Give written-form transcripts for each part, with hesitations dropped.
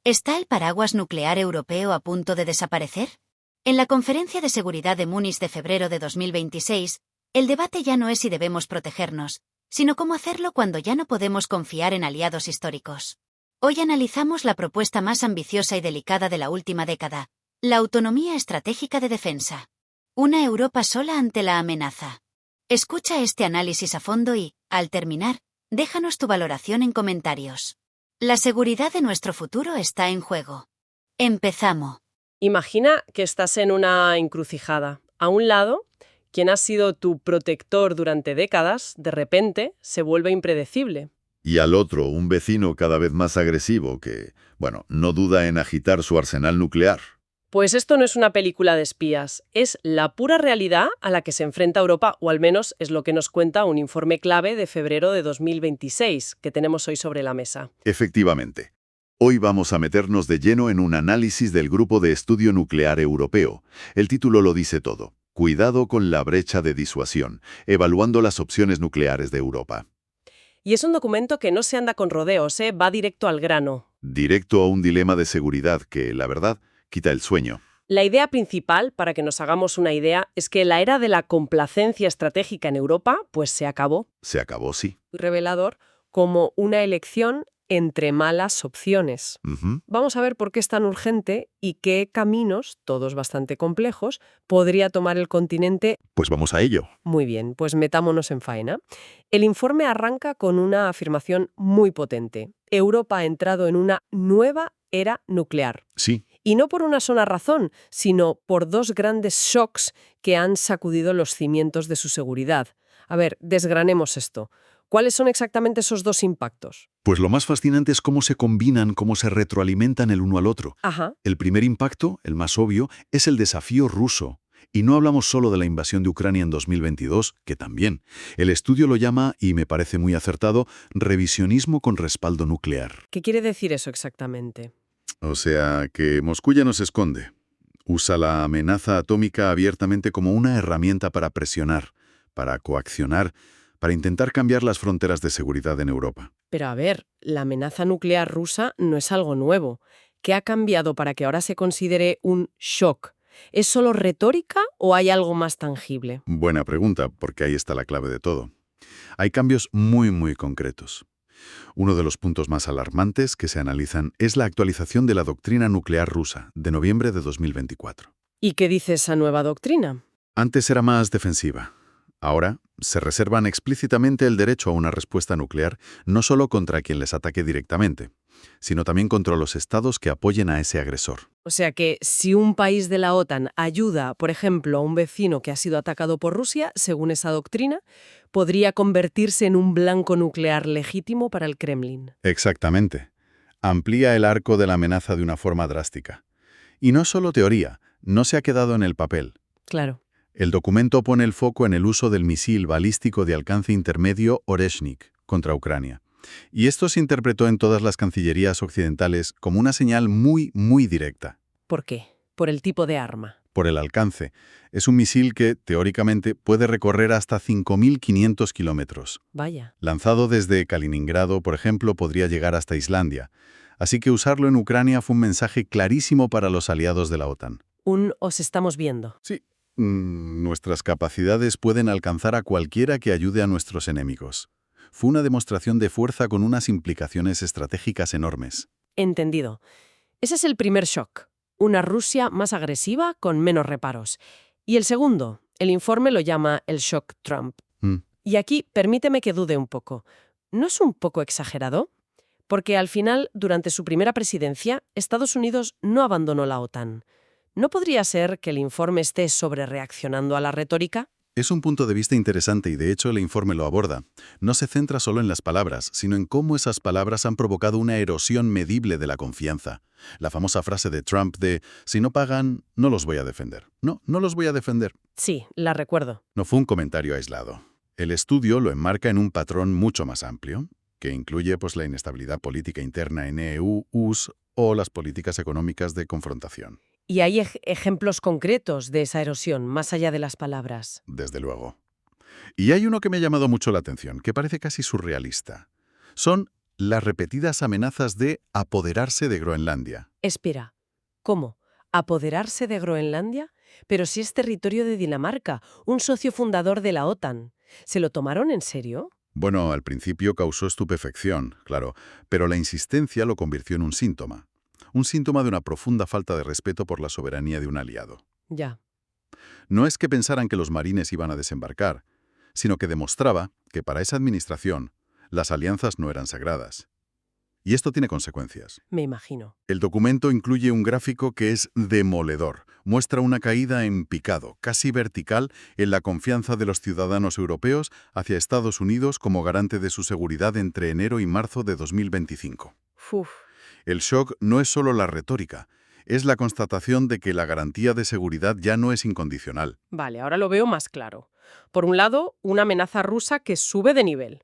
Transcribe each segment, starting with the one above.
¿Está el paraguas nuclear europeo a punto de desaparecer? En la Conferencia de Seguridad de Múnich de febrero de 2026, el debate ya no es si debemos protegernos, sino cómo hacerlo cuando ya no podemos confiar en aliados históricos. Hoy analizamos la propuesta más ambiciosa y delicada de la última década, la autonomía estratégica de defensa. Una Europa sola ante la amenaza. Escucha este análisis a fondo y, al terminar, déjanos tu valoración en comentarios. La seguridad de nuestro futuro está en juego. Empezamos. Imagina que estás en una encrucijada. A un lado, quien ha sido tu protector durante décadas, de repente se vuelve impredecible. Y al otro, un vecino cada vez más agresivo que, no duda en agitar su arsenal nuclear. Pues esto no es una película de espías, es la pura realidad a la que se enfrenta Europa, o al menos es lo que nos cuenta un informe clave de febrero de 2026 que tenemos hoy sobre la mesa. Efectivamente. Hoy vamos a meternos de lleno en un análisis del Grupo de Estudio Nuclear Europeo. El título lo dice todo. Cuidado con la brecha de disuasión, evaluando las opciones nucleares de Europa. Y es un documento que no se anda con rodeos, va directo al grano. Directo a un dilema de seguridad que, la verdad, quita el sueño. La idea principal, para que nos hagamos una idea, es que la era de la complacencia estratégica en Europa, pues se acabó. Se acabó, sí. Revelador, como una elección entre malas opciones. Vamos a ver por qué es tan urgente y qué caminos, todos bastante complejos, podría tomar el continente. Pues vamos a ello. Muy bien, pues metámonos en faena. El informe arranca con una afirmación muy potente. Europa ha entrado en una nueva era nuclear. Sí. Y no por una sola razón, sino por dos grandes shocks que han sacudido los cimientos de su seguridad. A ver, desgranemos esto. ¿Cuáles son exactamente esos dos impactos? Pues lo más fascinante es cómo se combinan, cómo se retroalimentan el uno al otro. Ajá. El primer impacto, el más obvio, es el desafío ruso. Y no hablamos solo de la invasión de Ucrania en 2022, que también. El estudio lo llama, y me parece muy acertado, revisionismo con respaldo nuclear. ¿Qué quiere decir eso exactamente? O sea, que Moscú ya no se esconde. Usa la amenaza atómica abiertamente como una herramienta para presionar, para coaccionar, para intentar cambiar las fronteras de seguridad en Europa. Pero a ver, la amenaza nuclear rusa no es algo nuevo. ¿Qué ha cambiado para que ahora se considere un shock? ¿Es solo retórica o hay algo más tangible? Buena pregunta, porque ahí está la clave de todo. Hay cambios muy concretos. Uno de los puntos más alarmantes que se analizan es la actualización de la doctrina nuclear rusa, de noviembre de 2024. ¿Y qué dice esa nueva doctrina? Antes era más defensiva. Ahora se reservan explícitamente el derecho a una respuesta nuclear no solo contra quien les ataque directamente, sino también contra los estados que apoyen a ese agresor. O sea que si un país de la OTAN ayuda, por ejemplo, a un vecino que ha sido atacado por Rusia, según esa doctrina, podría convertirse en un blanco nuclear legítimo para el Kremlin. Exactamente. Amplía el arco de la amenaza de una forma drástica. Y no solo teoría, no se ha quedado en el papel. Claro. El documento pone el foco en el uso del misil balístico de alcance intermedio Oreshnik contra Ucrania. Y esto se interpretó en todas las cancillerías occidentales como una señal muy directa. ¿Por qué? Por el tipo de arma. Por el alcance. Es un misil que, teóricamente, puede recorrer hasta 5.500 kilómetros. Vaya. Lanzado desde Kaliningrado, por ejemplo, podría llegar hasta Islandia. Así que usarlo en Ucrania fue un mensaje clarísimo para los aliados de la OTAN. Os estamos viendo. Sí. Nuestras capacidades pueden alcanzar a cualquiera que ayude a nuestros enemigos. Fue una demostración de fuerza con unas implicaciones estratégicas enormes. Entendido. Ese es el primer shock. Una Rusia más agresiva con menos reparos. Y el segundo, el informe lo llama el shock Trump. Y aquí permíteme que dude un poco. ¿No es un poco exagerado? Porque al final, durante su primera presidencia, Estados Unidos no abandonó la OTAN. ¿No podría ser que el informe esté sobrereaccionando a la retórica? Es un punto de vista interesante y de hecho el informe lo aborda. No se centra solo en las palabras, sino en cómo esas palabras han provocado una erosión medible de la confianza. La famosa frase de Trump de «si no pagan, no los voy a defender». No los voy a defender. Sí, la recuerdo. No fue un comentario aislado. El estudio lo enmarca en un patrón mucho más amplio, que incluye la inestabilidad política interna en EU, US o las políticas económicas de confrontación. ¿Y hay ejemplos concretos de esa erosión, más allá de las palabras? Desde luego. Y hay uno que me ha llamado mucho la atención, que parece casi surrealista. Son las repetidas amenazas de apoderarse de Groenlandia. Espera, ¿cómo? ¿Apoderarse de Groenlandia? Pero si es territorio de Dinamarca, un socio fundador de la OTAN. ¿Se lo tomaron en serio? Bueno, al principio causó estupefacción, claro, pero la insistencia lo convirtió en un síntoma. Un síntoma de una profunda falta de respeto por la soberanía de un aliado. Ya. No es que pensaran que los marines iban a desembarcar, sino que demostraba que para esa administración las alianzas no eran sagradas. Y esto tiene consecuencias. Me imagino. El documento incluye un gráfico que es demoledor. Muestra una caída en picado, casi vertical, en la confianza de los ciudadanos europeos hacia Estados Unidos como garante de su seguridad entre enero y marzo de 2025. Uf. El shock no es solo la retórica, es la constatación de que la garantía de seguridad ya no es incondicional. Vale, ahora lo veo más claro. Por un lado, una amenaza rusa que sube de nivel.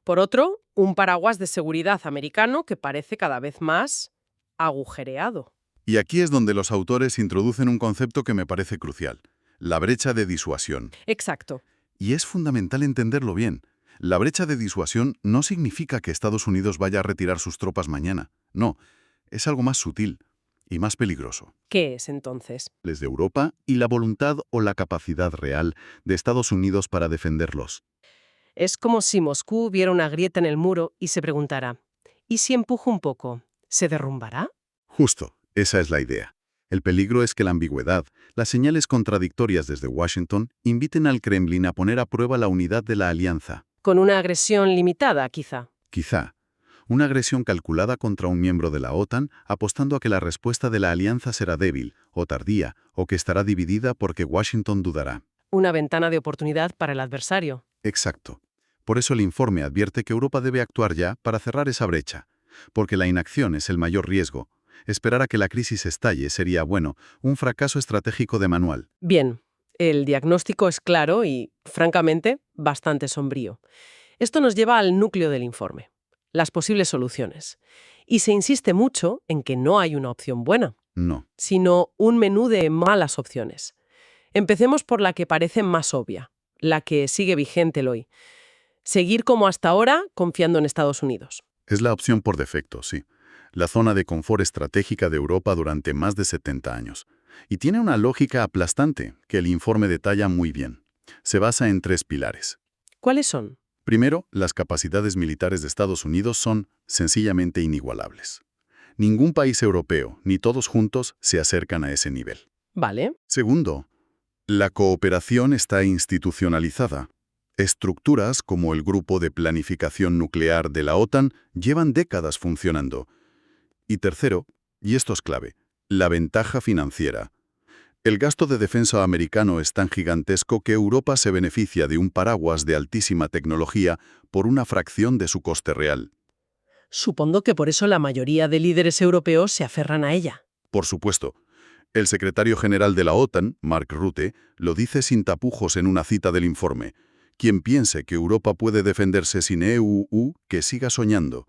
Por otro, un paraguas de seguridad americano que parece cada vez más agujereado. Y aquí es donde los autores introducen un concepto que me parece crucial, la brecha de disuasión. Exacto. Y es fundamental entenderlo bien. La brecha de disuasión no significa que Estados Unidos vaya a retirar sus tropas mañana. No, es algo más sutil y más peligroso. ¿Qué es entonces? Desde Europa y la voluntad o la capacidad real de Estados Unidos para defenderlos. Es como si Moscú viera una grieta en el muro y se preguntara, ¿y si empujo un poco? ¿Se derrumbará? Justo, esa es la idea. El peligro es que la ambigüedad, las señales contradictorias desde Washington, inviten al Kremlin a poner a prueba la unidad de la alianza. Con una agresión limitada, quizá. Quizá. Una agresión calculada contra un miembro de la OTAN, apostando a que la respuesta de la alianza será débil, o tardía, o que estará dividida porque Washington dudará. Una ventana de oportunidad para el adversario. Exacto. Por eso el informe advierte que Europa debe actuar ya para cerrar esa brecha, porque la inacción es el mayor riesgo. Esperar a que la crisis estalle sería, bueno, un fracaso estratégico de manual. Bien, el diagnóstico es claro y, francamente, bastante sombrío. Esto nos lleva al núcleo del informe, las posibles soluciones. Y se insiste mucho en que no hay una opción buena, No. sino un menú de malas opciones. Empecemos por la que parece más obvia, la que sigue vigente hoy. Seguir como hasta ahora, confiando en Estados Unidos. Es la opción por defecto, sí. La zona de confort estratégica de Europa durante más de 70 años. Y tiene una lógica aplastante que el informe detalla muy bien. Se basa en 3 pilares. ¿Cuáles son? Primero, las capacidades militares de Estados Unidos son sencillamente inigualables. Ningún país europeo, ni todos juntos, se acercan a ese nivel. Vale. Segundo, la cooperación está institucionalizada. Estructuras como el Grupo de Planificación Nuclear de la OTAN llevan décadas funcionando. Y tercero, y esto es clave, la ventaja financiera. El gasto de defensa americano es tan gigantesco que Europa se beneficia de un paraguas de altísima tecnología por una fracción de su coste real. Supongo que por eso la mayoría de líderes europeos se aferran a ella. Por supuesto. El secretario general de la OTAN, Mark Rutte, lo dice sin tapujos en una cita del informe. Quien piense que Europa puede defenderse sin EU, que siga soñando.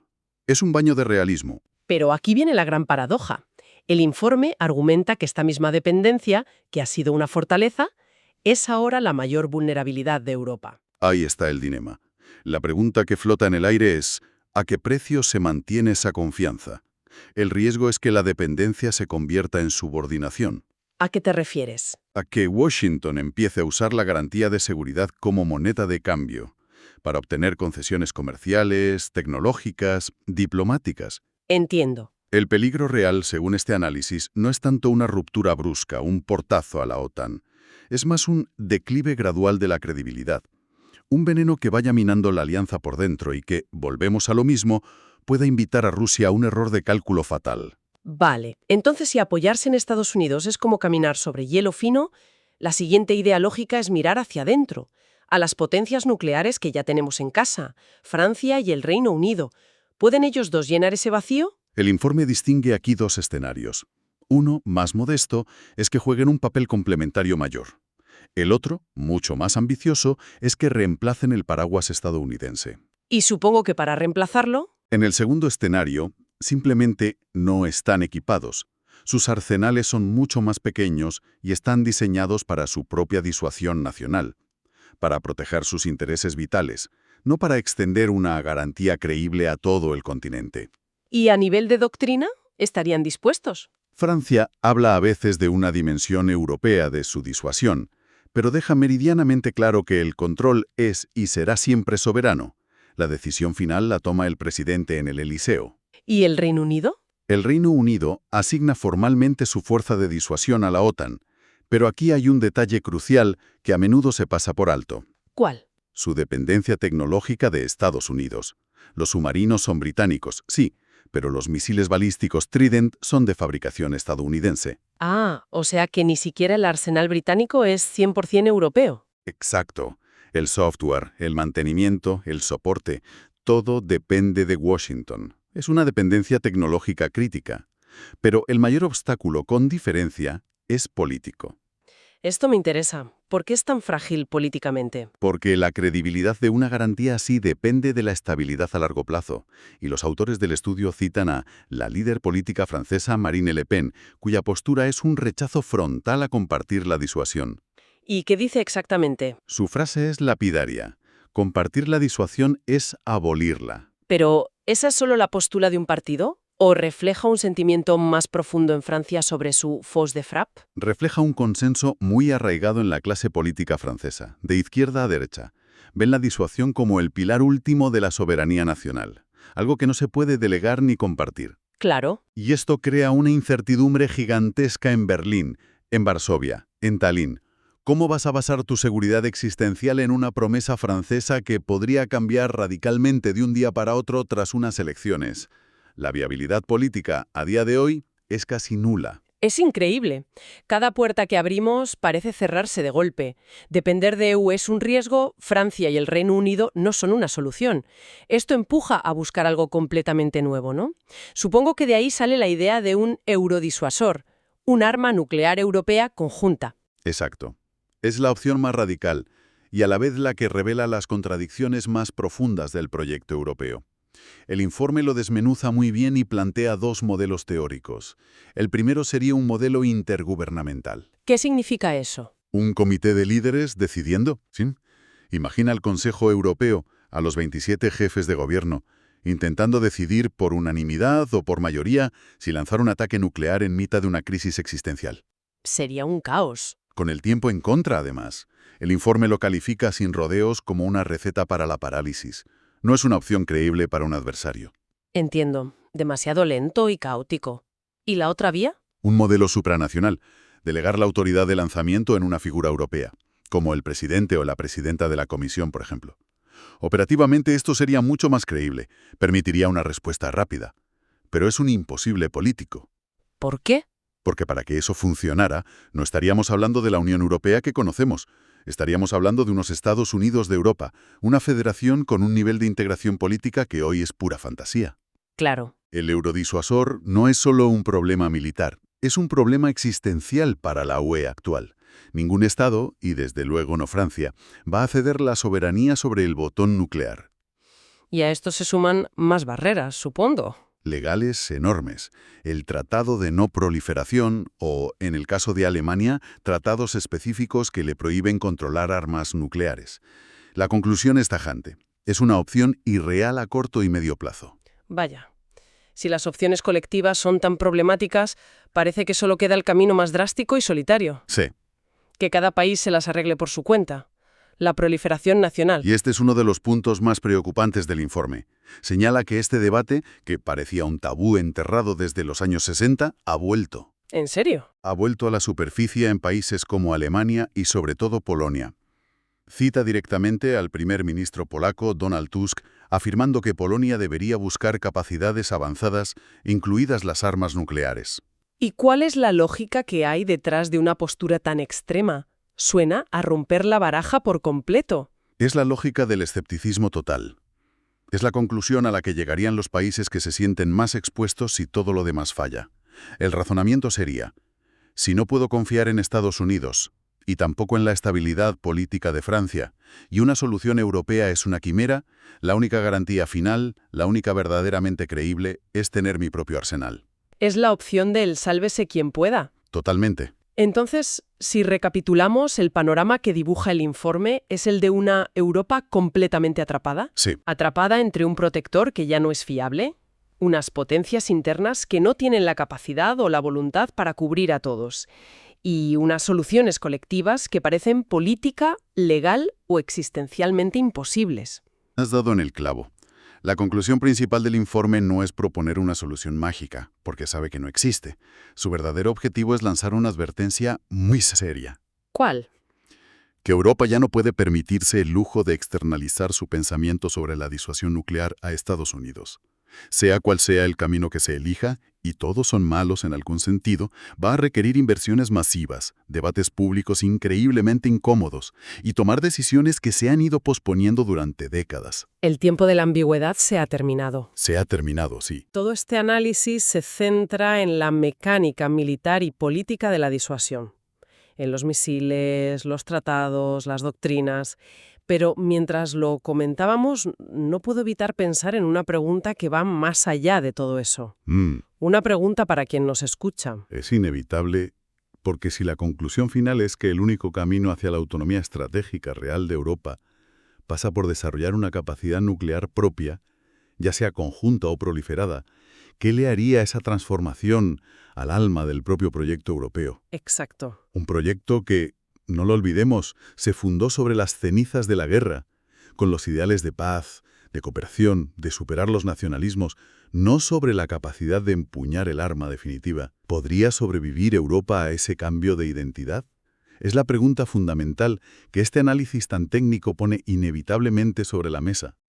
Es un baño de realismo. Pero aquí viene la gran paradoja. El informe argumenta que esta misma dependencia, que ha sido una fortaleza, es ahora la mayor vulnerabilidad de Europa. Ahí está el dilema. La pregunta que flota en el aire es, ¿a qué precio se mantiene esa confianza? El riesgo es que la dependencia se convierta en subordinación. ¿A qué te refieres? A que Washington empiece a usar la garantía de seguridad como moneda de cambio, para obtener concesiones comerciales, tecnológicas, diplomáticas. Entiendo. El peligro real, según este análisis, no es tanto una ruptura brusca, un portazo a la OTAN. Es más un declive gradual de la credibilidad. Un veneno que vaya minando la alianza por dentro y que, volvemos a lo mismo, pueda invitar a Rusia a un error de cálculo fatal. Vale, entonces si apoyarse en Estados Unidos es como caminar sobre hielo fino, la siguiente idea lógica es mirar hacia adentro, a las potencias nucleares que ya tenemos en casa, Francia y el Reino Unido. ¿Pueden ellos dos llenar ese vacío? El informe distingue aquí 2 escenarios. Uno, más modesto, es que jueguen un papel complementario mayor. El otro, mucho más ambicioso, es que reemplacen el paraguas estadounidense. Y supongo que para reemplazarlo... En el segundo escenario, simplemente no están equipados. Sus arsenales son mucho más pequeños y están diseñados para su propia disuasión nacional, para proteger sus intereses vitales, no para extender una garantía creíble a todo el continente. ¿Y a nivel de doctrina? ¿Estarían dispuestos? Francia habla a veces de una dimensión europea de su disuasión, pero deja meridianamente claro que el control es y será siempre soberano. La decisión final la toma el presidente en el Elíseo. ¿Y el Reino Unido? El Reino Unido asigna formalmente su fuerza de disuasión a la OTAN, pero aquí hay un detalle crucial que a menudo se pasa por alto. ¿Cuál? Su dependencia tecnológica de Estados Unidos. Los submarinos son británicos, sí, pero los misiles balísticos Trident son de fabricación estadounidense. Ah, o sea que ni siquiera el arsenal británico es 100% europeo. Exacto. El software, el mantenimiento, el soporte, todo depende de Washington. Es una dependencia tecnológica crítica. Pero el mayor obstáculo, con diferencia, es político. Esto me interesa. ¿Por qué es tan frágil políticamente? Porque la credibilidad de una garantía así depende de la estabilidad a largo plazo. Y los autores del estudio citan a la líder política francesa Marine Le Pen, cuya postura es un rechazo frontal a compartir la disuasión. ¿Y qué dice exactamente? Su frase es lapidaria. Compartir la disuasión es abolirla. ¿Pero esa es solo la postura de un partido? ¿O refleja un sentimiento más profundo en Francia sobre su fausse de frappe? Refleja un consenso muy arraigado en la clase política francesa, de izquierda a derecha. Ven la disuasión como el pilar último de la soberanía nacional, algo que no se puede delegar ni compartir. Claro. Y esto crea una incertidumbre gigantesca en Berlín, en Varsovia, en Tallinn. ¿Cómo vas a basar tu seguridad existencial en una promesa francesa que podría cambiar radicalmente de un día para otro tras unas elecciones? La viabilidad política, a día de hoy, es casi nula. Es increíble. Cada puerta que abrimos parece cerrarse de golpe. Depender de EU es un riesgo, Francia y el Reino Unido no son una solución. Esto empuja a buscar algo completamente nuevo, ¿no? Supongo que de ahí sale la idea de un eurodisuasor, un arma nuclear europea conjunta. Exacto. Es la opción más radical y a la vez la que revela las contradicciones más profundas del proyecto europeo. El informe lo desmenuza muy bien y plantea dos modelos teóricos. El primero sería un modelo intergubernamental. ¿Qué significa eso? Un comité de líderes decidiendo, ¿sí? Imagina al Consejo Europeo, a los 27 jefes de gobierno, intentando decidir por unanimidad o por mayoría si lanzar un ataque nuclear en mitad de una crisis existencial. Sería un caos. Con el tiempo en contra, además. El informe lo califica sin rodeos como una receta para la parálisis. No es una opción creíble para un adversario. Entiendo. Demasiado lento y caótico. ¿Y la otra vía? Un modelo supranacional. Delegar la autoridad de lanzamiento en una figura europea, como el presidente o la presidenta de la Comisión, por ejemplo. Operativamente esto sería mucho más creíble. Permitiría una respuesta rápida. Pero es un imposible político. ¿Por qué? Porque para que eso funcionara, no estaríamos hablando de la Unión Europea que conocemos. Estaríamos hablando de unos Estados Unidos de Europa, una federación con un nivel de integración política que hoy es pura fantasía. Claro. El eurodisuasor no es solo un problema militar, es un problema existencial para la UE actual. Ningún Estado, y desde luego no Francia, va a ceder la soberanía sobre el botón nuclear. Y a esto se suman más barreras, supongo. Legales enormes. El Tratado de No Proliferación o, en el caso de Alemania, tratados específicos que le prohíben controlar armas nucleares. La conclusión es tajante. Es una opción irreal a corto y medio plazo. Vaya. Si las opciones colectivas son tan problemáticas, parece que solo queda el camino más drástico y solitario. Sí. Que cada país se las arregle por su cuenta. La proliferación nacional. Y este es uno de los puntos más preocupantes del informe. Señala que este debate, que parecía un tabú enterrado desde los años 60, ha vuelto. ¿En serio? Ha vuelto a la superficie en países como Alemania y sobre todo Polonia. Cita directamente al primer ministro polaco, Donald Tusk, afirmando que Polonia debería buscar capacidades avanzadas, incluidas las armas nucleares. ¿Y cuál es la lógica que hay detrás de una postura tan extrema? Suena a romper la baraja por completo. Es la lógica del escepticismo total. Es la conclusión a la que llegarían los países que se sienten más expuestos si todo lo demás falla. El razonamiento sería, si no puedo confiar en Estados Unidos, y tampoco en la estabilidad política de Francia, y una solución europea es una quimera, la única garantía final, la única verdaderamente creíble, es tener mi propio arsenal. Es la opción del sálvese quien pueda. Totalmente. Entonces, si recapitulamos, el panorama que dibuja el informe es el de una Europa completamente atrapada. Sí. Atrapada entre un protector que ya no es fiable, unas potencias internas que no tienen la capacidad o la voluntad para cubrir a todos, y unas soluciones colectivas que parecen política, legal o existencialmente imposibles. Has dado en el clavo. La conclusión principal del informe no es proponer una solución mágica, porque sabe que no existe. Su verdadero objetivo es lanzar una advertencia muy seria. ¿Cuál? Que Europa ya no puede permitirse el lujo de externalizar su pensamiento sobre la disuasión nuclear a Estados Unidos. Sea cual sea el camino que se elija, y todos son malos en algún sentido, va a requerir inversiones masivas, debates públicos increíblemente incómodos y tomar decisiones que se han ido posponiendo durante décadas. El tiempo de la ambigüedad se ha terminado. Se ha terminado, sí. Todo este análisis se centra en la mecánica militar y política de la disuasión, en los misiles, los tratados, las doctrinas. Pero mientras lo comentábamos, no puedo evitar pensar en una pregunta que va más allá de todo eso. Una pregunta para quien nos escucha. Es inevitable, porque si la conclusión final es que el único camino hacia la autonomía estratégica real de Europa pasa por desarrollar una capacidad nuclear propia, ya sea conjunta o proliferada, ¿qué le haría esa transformación al alma del propio proyecto europeo? Exacto. Un proyecto que, no lo olvidemos, se fundó sobre las cenizas de la guerra, con los ideales de paz, de cooperación, de superar los nacionalismos, no sobre la capacidad de empuñar el arma definitiva. ¿Podría sobrevivir Europa a ese cambio de identidad? Es la pregunta fundamental que este análisis tan técnico pone inevitablemente sobre la mesa.